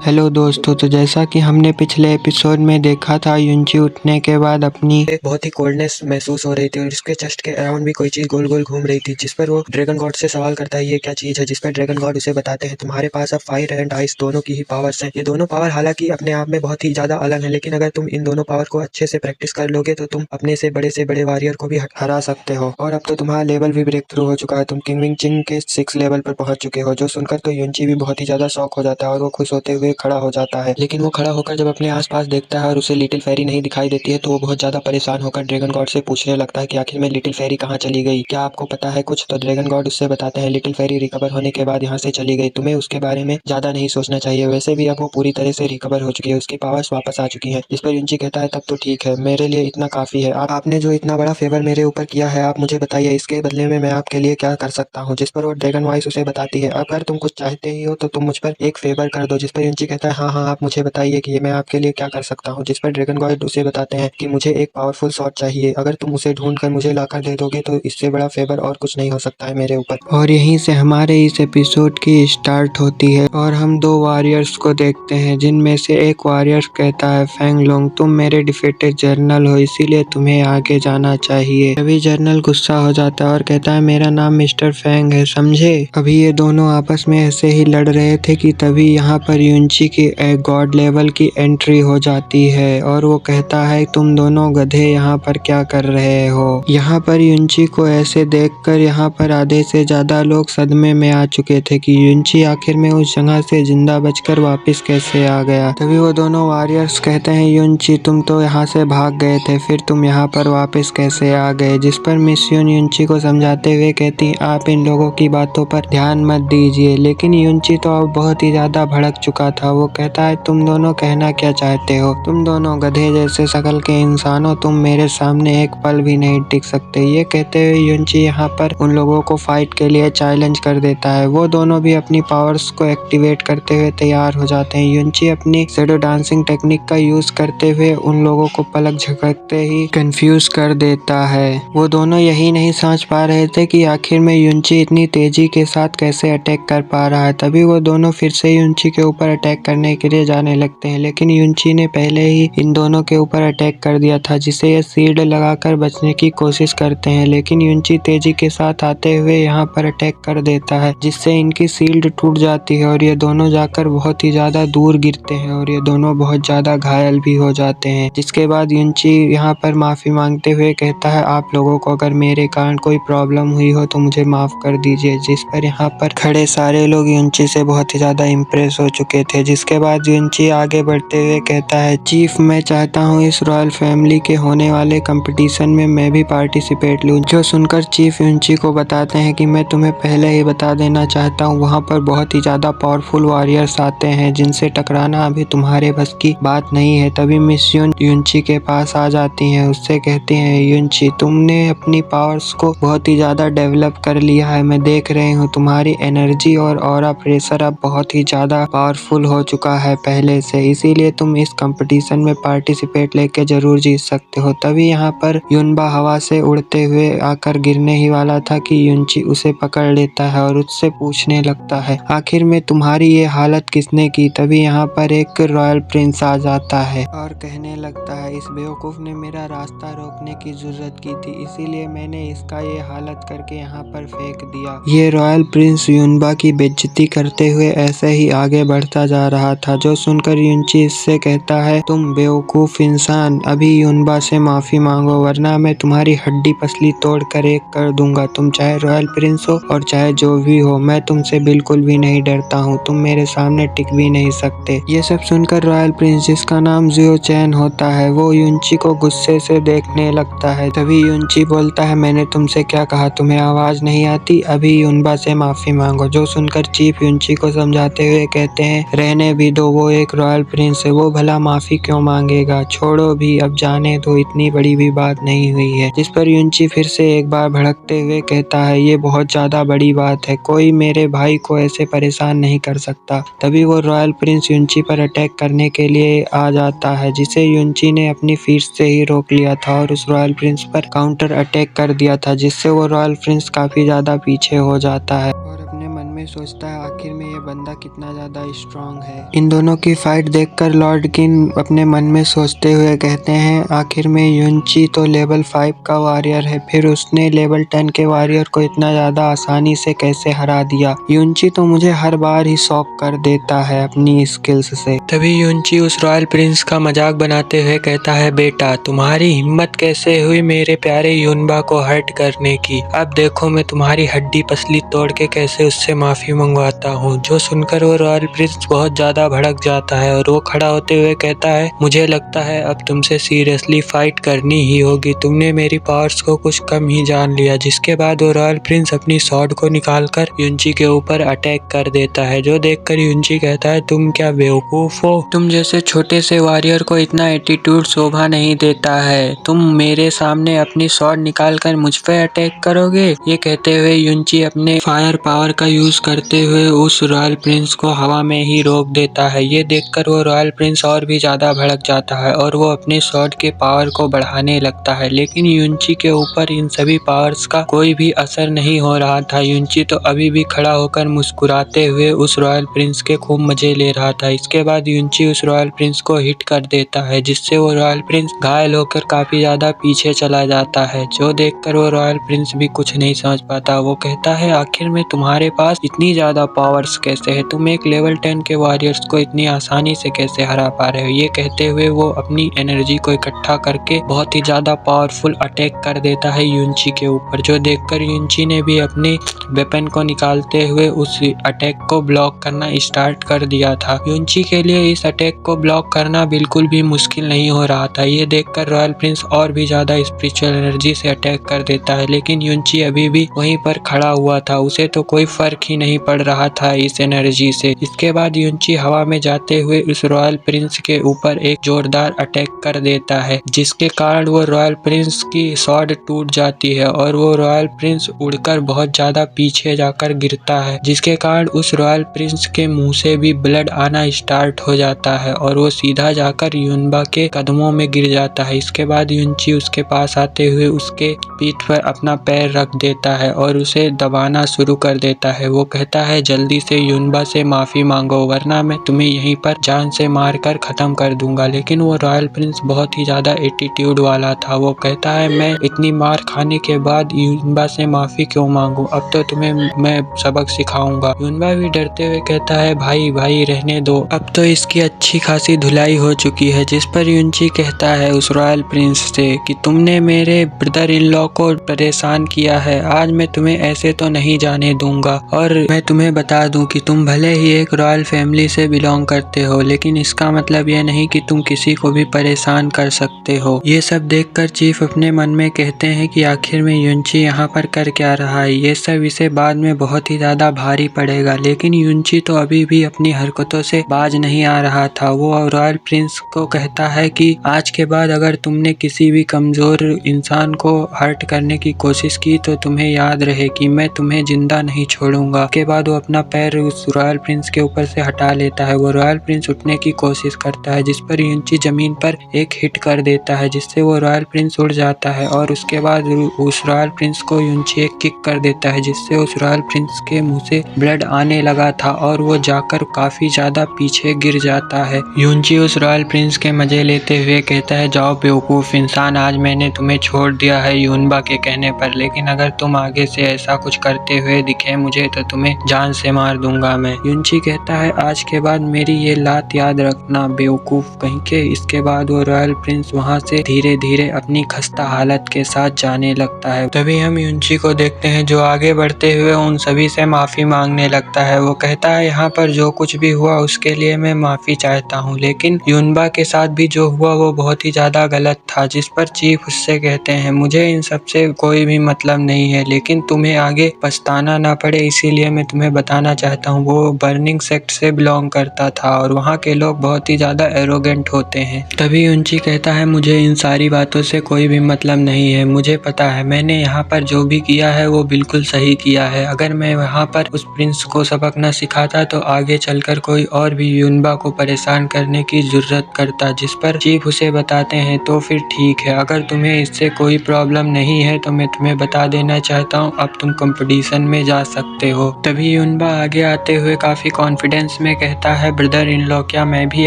Hello दोस्तों, तो जैसा कि हमने पिछले एपिसोड में देखा था, युनची उठने के बाद अपनी बहुत ही कोल्डनेस महसूस हो रही थी और उसके चेस्ट के अराउंड भी कोई चीज गोल गोल घूम रही थी, जिस पर वो ड्रैगन गॉड से सवाल करता है ये क्या चीज है। जिस पर ड्रैगन गॉड उसे बताते हैं तुम्हारे पास अब फायर एंड आइस दोनों की ही पावर्स हैं। ये दोनों पावर हालांकि अपने आप में बहुत ही ज्यादा अलग है, लेकिन अगर तुम इन दोनों पावर को अच्छे से प्रैक्टिस कर लोगे तो तुम अपने से बड़े वारियर को भी हरा सकते हो। और अब तो तुम्हारा लेवल भी ब्रेक थ्रू हो चुका है, तुम किंग विंग चिंग के 6 लेवल पर पहुंच चुके हो। जो सुनकर तो युनची भी बहुत ही ज्यादा शॉक हो जाता है और वो खुश होते हुए खड़ा हो जाता है। लेकिन वो खड़ा होकर जब अपने आसपास देखता है और उसे लिटिल फेरी नहीं दिखाई देती है, तो वो बहुत ज्यादा परेशान होकर ड्रैगन गॉड से पूछने लगता है कि आखिर में लिटिल फेरी कहाँ चली गई, क्या आपको पता है कुछ। तो ड्रैगन गॉड उससे बताते हैं लिटिल फेरी रिकवर होने के बाद यहाँ से चली गई, तुम्हें उसके बारे में ज्यादा नहीं सोचना चाहिए, वैसे भी अब वो पूरी तरह से रिकवर हो चुकी है, उसकी पावर्स वापस आ चुकी है। जिस पर युनची कहता है तब तो ठीक है, मेरे लिए इतना काफी है। आपने जो इतना बड़ा फेवर मेरे ऊपर किया है, आप मुझे बताइए इसके बदले में मैं आपके लिए क्या कर सकता हूँ। जिस पर वो ड्रैगन वॉइस उसे बताती है अगर तुम कुछ चाहते ही हो तो तुम मुझ पर एक फेवर कर दो। जिस पर युनची कहता है हाँ हाँ, आप मुझे बताइए कि मैं आपके लिए क्या कर सकता हूँ। जिस पर ड्रैगन गॉड उसे बताते हैं कि मुझे एक पावरफुल शॉट चाहिए, अगर तुम उसे ढूंढ कर मुझे लाकर दे दोगे तो इससे बड़ा फेवर और कुछ नहीं हो सकता है मेरे ऊपर। और यहीं से हमारे इस एपिसोड की स्टार्ट होती है और हम दो वॉरियर्स को देखते हैं, जिनमें से एक वॉरियर कहता है फेंग लोंग, तुम मेरे डिफेटेड जर्नल हो, इसीलिए तुम्हें आगे जाना चाहिए। तभी जर्नल गुस्सा हो जाता है और कहता है मेरा नाम मिस्टर फेंग है, समझे। अभी ये दोनों आपस में ऐसे ही लड़ रहे थे कि तभी यहाँ पर युनची की गॉड लेवल की एंट्री हो जाती है और वो कहता है तुम दोनों गधे यहाँ पर क्या कर रहे हो। यहाँ पर युनची को ऐसे देखकर यहाँ पर आधे से ज्यादा लोग सदमे में आ चुके थे कि युनची आखिर में उस जगह से जिंदा बचकर वापस कैसे आ गया। तभी वो दोनों वॉरियर्स कहते हैं युनची तुम तो यहाँ से भाग गए थे, फिर तुम यहाँ पर वापस कैसे आ गए। जिस पर मिस युन युनची को समझाते हुए कहती आप इन लोगों की बातों पर ध्यान मत दीजिए। लेकिन युनची तो अब बहुत ही ज्यादा भड़क चुका था, वो कहता है तुम दोनों कहना क्या चाहते हो, तुम दोनों गधे जैसे शकल के इंसान हो, तुम मेरे सामने एक पल भी नहीं टिक सकते। ये कहते हुए युनची यहाँ पर उन लोगों को फाइट के लिए चैलेंज कर देता है। वो दोनों भी अपनी पावर्स को एक्टिवेट करते हुए तैयार हो जाते हैं। युनची अपनी शैडो डांसिंग टेक्निक का यूज करते हुए उन लोगों को पलक झपकते ही कंफ्यूज कर देता है। वो दोनों यही नहीं समझ पा रहे थे कि आखिर में युनची इतनी तेजी के साथ कैसे अटैक कर पा रहा है। तभी वो दोनों फिर से युनची के ऊपर अटैक करने के लिए जाने लगते हैं, लेकिन युनची ने पहले ही इन दोनों के ऊपर अटैक कर दिया था, जिसे ये शील्ड लगाकर बचने की कोशिश करते हैं। लेकिन युनची तेजी के साथ आते हुए यहाँ पर अटैक कर देता है, जिससे इनकी शील्ड टूट जाती है और ये दोनों जाकर बहुत ही ज्यादा दूर गिरते हैं और ये दोनों बहुत ज्यादा घायल भी हो जाते हैं। जिसके बाद युनची यहाँ पर माफी मांगते हुए कहता है आप लोगों को अगर मेरे कारण कोई प्रॉब्लम हुई हो तो मुझे माफ कर दीजिए। जिस पर यहाँ पर खड़े सारे लोग युनची से बहुत ही ज्यादा इम्प्रेस हो चुके थे। जिसके बाद युनची आगे बढ़ते हुए कहता है चीफ मैं चाहता हूँ इस रॉयल फैमिली के होने वाले कंपटीशन में मैं भी पार्टिसिपेट लूँ। जो सुनकर चीफ युनची को बताते हैं कि मैं तुम्हें पहले ही बता देना चाहता हूँ, वहाँ पर बहुत ही ज्यादा पावरफुल वॉरियर्स आते हैं जिनसे टकराना अभी तुम्हारे बस की बात नहीं है। तभी मिस युन युनची के पास आ जाती हैं, उससे कहती हैं युनची तुमने अपनी पावर्स को बहुत ही ज्यादा डेवलप कर लिया है, मैं देख रही हूँ तुम्हारी एनर्जी और ऑरा प्रेशर अब बहुत ही ज्यादा पावरफुल हो चुका है पहले से, इसीलिए तुम इस कंपटीशन में पार्टिसिपेट लेके जरूर जीत सकते हो। तभी यहाँ पर युनबा हवा से उड़ते हुए आकर गिरने ही वाला था कि युनची उसे पकड़ लेता है और उससे पूछने लगता है आखिर में तुम्हारी ये हालत किसने की। तभी यहाँ पर एक रॉयल प्रिंस आ जाता है और कहने लगता है इस बेवकूफ ने मेरा रास्ता रोकने की जरूरत की थी, इसीलिए मैंने इसका ये हालत करके यहाँ पर फेंक दिया। ये रॉयल प्रिंस युनबा की बेइज्जती करते हुए ऐसे ही आगे बढ़ता जा रहा था। जो सुनकर युनची इससे कहता है तुम बेवकूफ इंसान, अभी युनबा से माफी मांगो वरना मैं तुम्हारी हड्डी पसली तोड़ कर एक कर दूंगा। तुम चाहे रॉयल प्रिंस हो और चाहे जो भी हो, मैं तुमसे बिल्कुल भी नहीं डरता हूँ, तुम मेरे सामने टिक भी नहीं सकते। ये सब सुनकर रॉयल प्रिंस जिसका नाम जियो चैन होता है वो युनची को गुस्से से देखने लगता है। तभी युनची बोलता है मैंने तुमसे क्या कहा, तुम्हें आवाज नहीं आती, अभी युनबा से माफी मांगो। जो सुनकर चीफ युनची को समझाते हुए कहते हैं रहने भी दो, वो एक रॉयल प्रिंस है, वो भला माफी क्यों मांगेगा, छोड़ो भी, अब जाने दो, इतनी बड़ी भी बात नहीं हुई है। जिस पर युनची फिर से एक बार भड़कते हुए कहता है ये बहुत ज्यादा बड़ी बात है, कोई मेरे भाई को ऐसे परेशान नहीं कर सकता। तभी वो रॉयल प्रिंस युनची पर अटैक करने के लिए आ जाता है, जिसे युनची ने अपनी फीट से ही रोक लिया था और उस रॉयल प्रिंस पर काउंटर अटैक कर दिया था, जिससे वो रॉयल प्रिंस काफी ज्यादा पीछे हो जाता है और अपने मन में सोचता है आखिर में ये बंदा कितना ज्यादा स्ट्रांग है। इन दोनों की फाइट देखकर लॉर्ड किन अपने मन में सोचते हुए कहते हैं आखिर में युनची तो लेवल 5 का वॉरियर है, फिर उसने लेवल 10 के वॉरियर को इतना ज्यादा आसानी से कैसे हरा दिया। युनची तो मुझे हर बार ही शॉक कर देता है अपनी स्किल्स से। तभी युनची उस रॉयल प्रिंस का मजाक बनाते हुए कहता है बेटा तुम्हारी हिम्मत कैसे हुई मेरे प्यारे युनबा को हर्ट करने की, अब देखो मैं तुम्हारी हड्डी पसली तोड़ के कैसे उससे माफी मंगवाता हूँ। जो सुनकर वो रॉयल प्रिंस बहुत ज्यादा भड़क जाता है और वो खड़ा होते हुए कहता है मुझे लगता है अब तुमसे सीरियसली फाइट करनी ही होगी, तुमने मेरी पावर्स को कुछ कम ही जान लिया। जिसके बाद वो रॉयल प्रिंस अपनी स्वॉर्ड को निकालकर युनची के ऊपर अटैक कर देता है, जो देखकर युनची कहता है तुम क्या बेवकूफ हो, तुम जैसे छोटे से वॉरियर को इतना एटीट्यूड शोभा नहीं देता है, तुम मेरे सामने अपनी स्वॉर्ड निकालकर मुझ पे अटैक करोगे। ये कहते हुए युनची अपने फायर पावर का यूज करते हुए उस रॉयल प्रिंस को हवा में ही रोक देता है। ये देखकर वो रॉयल प्रिंस और भी ज्यादा भड़क जाता है और वो अपने स्वॉर्ड के पावर को बढ़ाने लगता है, लेकिन युनची के ऊपर इन सभी पावर्स का कोई भी असर नहीं हो रहा था। युनची तो अभी भी खड़ा होकर मुस्कुराते हुए उस रॉयल प्रिंस के खूब मजे ले रहा था। इसके बाद युनची उस रॉयल प्रिंस को हिट कर देता है, जिससे वो रॉयल प्रिंस घायल होकर काफी ज्यादा पीछे चला जाता है, जो देखकर वो रॉयल प्रिंस भी कुछ नहीं समझ पाता। वो कहता है आखिर में तुम्हारे पास इतनी ज्यादा पावर्स कैसे है, तुम एक लेवल 10 के वॉरियर्स को इतनी आसानी से कैसे हरा पा रहे हो। ये कहते हुए वो अपनी एनर्जी को इकट्ठा करके बहुत ही ज्यादा पावरफुल अटैक कर देता है युनची के ऊपर, जो देखकर युनची ने भी अपने वेपन को निकालते हुए उस अटैक को ब्लॉक करना स्टार्ट कर दिया था। युनची के लिए इस अटैक को ब्लॉक करना बिल्कुल भी मुश्किल नहीं हो रहा था। ये देखकर रॉयल प्रिंस और भी ज्यादा स्पिरिचुअल एनर्जी से अटैक कर देता है, लेकिन युनची अभी भी वहीं पर खड़ा हुआ था, उसे तो कोई फर्क ही नहीं पड़ रहा था इस एनर्जी से। इसके बाद युनची हवा में जाते हुए उस रॉयल प्रिंस के ऊपर एक जोरदार अटैक कर देता है, जिसके कारण वो रॉयल प्रिंस की स्वॉर्ड टूट जाती है और वो रॉयल प्रिंस उड़कर बहुत ज्यादा पीछे जाकर गिरता है, जिसके कारण उस रॉयल प्रिंस के मुंह से भी ब्लड आना स्टार्ट हो जाता है और वो सीधा जाकर युनबा के कदमों में गिर जाता है। इसके बाद युनची उसके पास आते हुए उसके पीठ पर अपना पैर रख देता है और उसे दबाना शुरू कर देता है। वो कहता है जल्दी से युनबा से माफी मांगो वरना मैं तुम्हें यहीं पर जान से मारकर खत्म कर दूंगा। लेकिन वो रॉयल प्रिंस बहुत ही ज्यादा एटीट्यूड वाला था। वो कहता है मैं इतनी मार खाने के बाद युनबा से माफी क्यों मांगू, अब तो तुम्हें मैं सबक सिखाऊंगा। युनबा भी डरते हुए कहता है भाई भाई रहने दो, अब तो इसकी अच्छी खासी धुलाई हो चुकी है। जिस पर युनची कहता है उस रॉयल प्रिंस से कि तुमने मेरे ब्रदर इन लॉ को परेशान किया है, आज मैं तुम्हें ऐसे तो नहीं जाने दूंगा। और मैं तुम्हें बता दूं कि तुम भले ही एक रॉयल फैमिली से बिलोंग करते हो, लेकिन इसका मतलब यह नहीं कि तुम किसी को भी परेशान कर सकते हो। ये सब देखकर चीफ अपने मन में कहते हैं कि आखिर में युनची यहाँ पर कर क्या रहा है, ये सब इसे बाद में बहुत ही ज्यादा भारी पड़ेगा। लेकिन युनची तो अभी भी अपनी हरकतों से बाज नहीं आ रहा था। वो रॉयल प्रिंस को कहता है कि आज के बाद अगर तुमने किसी भी कमजोर इंसान को हर्ट करने की कोशिश की तो तुम्हें याद रहे कि मैं तुम्हें जिंदा नहीं छोड़ूंगा। के बाद वो अपना पैर उस रॉयल प्रिंस के ऊपर से हटा लेता है। वो रॉयल प्रिंस उठने की कोशिश करता है, जिस पर युनची जमीन पर एक हिट कर देता है, जिससे वो रॉयल प्रिंस उड़ जाता है और उसके बाद उस रॉयल प्रिंस को युनची एक किक कर देता है, जिससे उस रॉयल प्रिंस के मुंह से ब्लड आने लगा था और वो जाकर काफी ज्यादा पीछे गिर जाता है। युनची उस रॉयल प्रिंस के मजे लेते हुए कहता है जाओ बेवकूफ इंसान, आज मैंने तुम्हें छोड़ दिया है युनबा के कहने पर, लेकिन अगर तुम आगे से ऐसा कुछ करते हुए दिखे मुझे तो तुम्हें जान से मार दूंगा मैं। युनची कहता है आज के बाद मेरी ये लात याद रखना बेवकूफ कहीं के। इसके बाद वो रॉयल प्रिंस वहाँ से धीरे धीरे अपनी खस्ता हालत के साथ जाने लगता है। तभी हम युनची को देखते हैं जो आगे बढ़ते हुए उन सभी से माफी मांगने लगता है। वो कहता है यहाँ पर जो कुछ भी हुआ उसके लिए मैं माफी चाहता हूँ, लेकिन युनबा के साथ भी जो हुआ वो बहुत ही ज्यादा गलत था। जिस पर चीफ उससे कहते हैं मुझे इन सब से कोई भी मतलब नहीं है, लेकिन तुम्हें आगे पछताना ना पड़े इसीलिए मैं तुम्हें बताना चाहता हूँ। वो बर्निंग सेक्ट से बिलोंग करता था और वहाँ के लोग बहुत ही ज्यादा एरोगेंट होते हैं। तभी युनची कहता है मुझे इन सारी बातों से कोई भी मतलब नहीं है, मुझे पता है मैंने यहाँ पर जो भी किया है वो बिल्कुल सही किया है। अगर मैं वहाँ पर उस प्रिंस को सबक न सिखाता तो आगे चलकर कोई और भी युनबा को परेशान करने की जरूरत करता। जिस पर चीफ उसे बताते हैं तो फिर ठीक है, अगर तुम्हें इससे कोई प्रॉब्लम नहीं है तो मैं तुम्हें बता देना चाहता हूँ अब तुम कंपटीशन में जा सकते हो। हो। तभी युनबा आगे आते हुए काफी कॉन्फिडेंस में कहता है, ब्रदर इन लॉ क्या मैं भी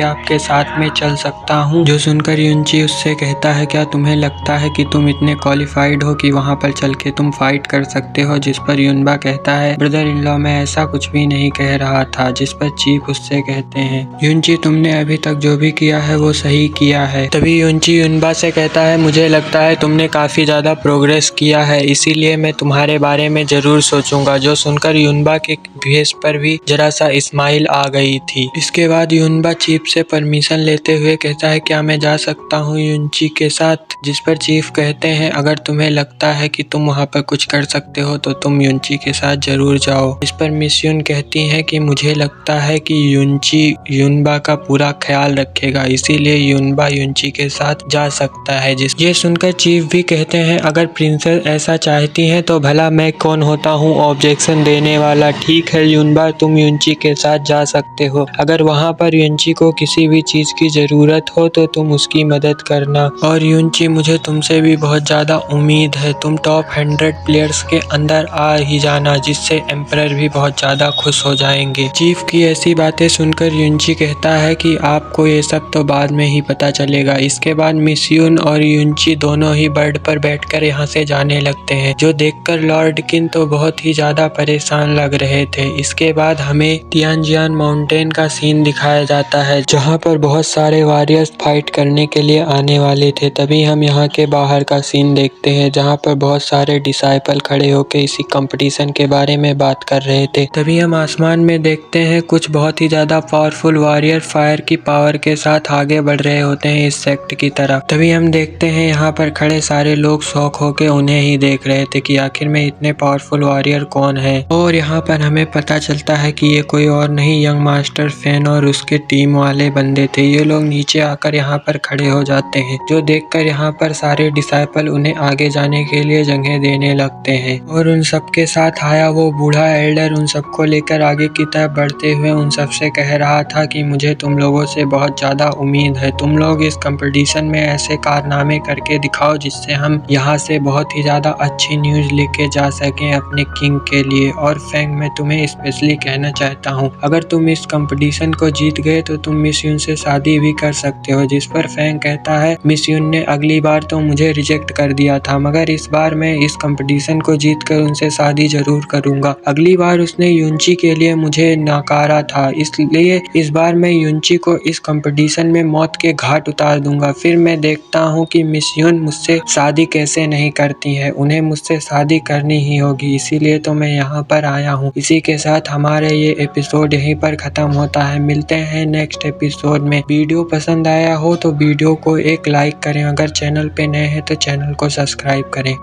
आपके साथ में चल सकता हूँ? जो सुनकर युनची उससे कहता है, क्या तुम्हें लगता है कि तुम इतने क्वालिफाइड हो कि वहाँ पर चल के तुम फाइट कर सकते हो? जिस पर युनबा कहता है, ब्रदर इन लॉ मैं ऐसा कुछ भी नहीं कह रहा था। जिस पर चीफ उससे कहते हैं, युनची तुमने अभी तक जो भी किया है वो सही किया है। तभी युनची युनबा से कहता है, मुझे लगता है तुमने काफी ज्यादा प्रोग्रेस किया है, इसीलिए मैं तुम्हारे बारे में जरूर सोचूंगा। जो सुनकर युनबा के फेस पर भी जरा सा स्माइल आ गई थी। इसके बाद युनबा चीफ से परमिशन लेते हुए कहता है, क्या मैं जा सकता हूँ युनची के साथ? जिस पर चीफ कहते हैं, अगर तुम्हें लगता है कि तुम वहाँ पर कुछ कर सकते हो तो तुम युनची के साथ जरूर जाओ। इस पर मिस युन कहती हैं कि मुझे लगता है कि युनची युनबा का पूरा ख्याल रखेगा, इसीलिए युनबा युनची के साथ जा सकता है। ये सुनकर चीफ भी कहते हैं, अगर प्रिंसेस ऐसा चाहती हैं तो भला मैं कौन होता हूँ ऑब्जेक्शन देने वाला। ठीक है युनबा, तुम युनची के साथ जा सकते हो। अगर वहाँ पर युनची को किसी भी चीज की जरूरत हो तो तुम उसकी मदद करना। और युनची मुझे तुमसे भी बहुत ज्यादा उम्मीद है, तुम टॉप 100 प्लेयर्स के अंदर आ ही जाना, जिससे एम्परर भी बहुत ज्यादा खुश हो जाएंगे। चीफ की ऐसी बातें सुनकर युनची कहता है कि आपको ये सब तो बाद में ही पता चलेगा। इसके बाद मिस युन और युनची दोनों ही बर्ड पर बैठकर यहाँ से जाने लगते हैं, जो देखकर लॉर्ड किन तो बहुत ही ज्यादा परेशान लग रहे थे। इसके बाद हमें तियानजियान माउंटेन का सीन दिखाया जाता है, जहाँ पर बहुत सारे वॉरियर्स फाइट करने के लिए आने वाले थे। तभी हम यहाँ के बाहर का सीन देखते हैं, जहाँ पर बहुत सारे डिसाइपल खड़े होकर इसी कंपटीशन के बारे में बात कर रहे थे। तभी हम आसमान में देखते हैं कुछ बहुत ही ज्यादा पावरफुल वॉरियर फायर की पावर के साथ आगे बढ़ रहे होते हैं इस सेक्ट की तरफ। तभी हम देखते हैं यहाँ पर खड़े सारे लोग शौक होके उन्हें ही देख रहे थे कि आखिर में इतने पावरफुल वॉरियर कौन है। और यहाँ पर हमें पता चलता है कि ये कोई और नहीं, यंग मास्टर फेन और उसके टीम वाले बंदे थे। ये लोग नीचे आकर यहाँ पर खड़े हो जाते हैं, जो देखकर यहाँ पर सारे डिसाइपल उन्हें आगे जाने के लिए जगह देने लगते हैं। और उन सबके साथ आया वो बूढ़ा एल्डर उन सबको लेकर आगे की तरफ बढ़ते हुए उन सबसे कह रहा था कि मुझे तुम लोगों से बहुत ज्यादा उम्मीद है। तुम लोग इस कंपटीशन में ऐसे कारनामे करके दिखाओ जिससे हम यहाँ से बहुत ही ज्यादा अच्छी न्यूज लेके जा सकें अपने किंग के लिए। और फेंग मैं तुम्हें स्पेशली कहना चाहता हूँ, अगर तुम इस कंपटीशन को जीत गए तो तुम मिस युन से शादी भी कर सकते हो। जिस पर फेंग कहता है, मिस युन ने अगली बार तो मुझे रिजेक्ट कर दिया था, मगर इस बार मैं इस कंपटीशन को जीत कर उनसे शादी जरूर करूंगा। अगली बार उसने युनची के लिए मुझे नकारा था, इसलिए इस बार मैं युनची को इस कंपटीशन में मौत के घाट उतार दूंगा। फिर मैं देखता हूँ कि मिस युन मुझसे शादी कैसे नहीं करती है, उन्हें मुझसे शादी करनी ही होगी, इसीलिए तो मैं यहाँ पर आया हूँ। इसी के साथ हमारे ये एपिसोड यहीं पर खत्म होता है। मिलते हैं नेक्स्ट एपिसोड में। वीडियो पसंद आया हो तो वीडियो को एक लाइक करें, अगर चैनल पे नए हैं तो चैनल को सब्सक्राइब करें।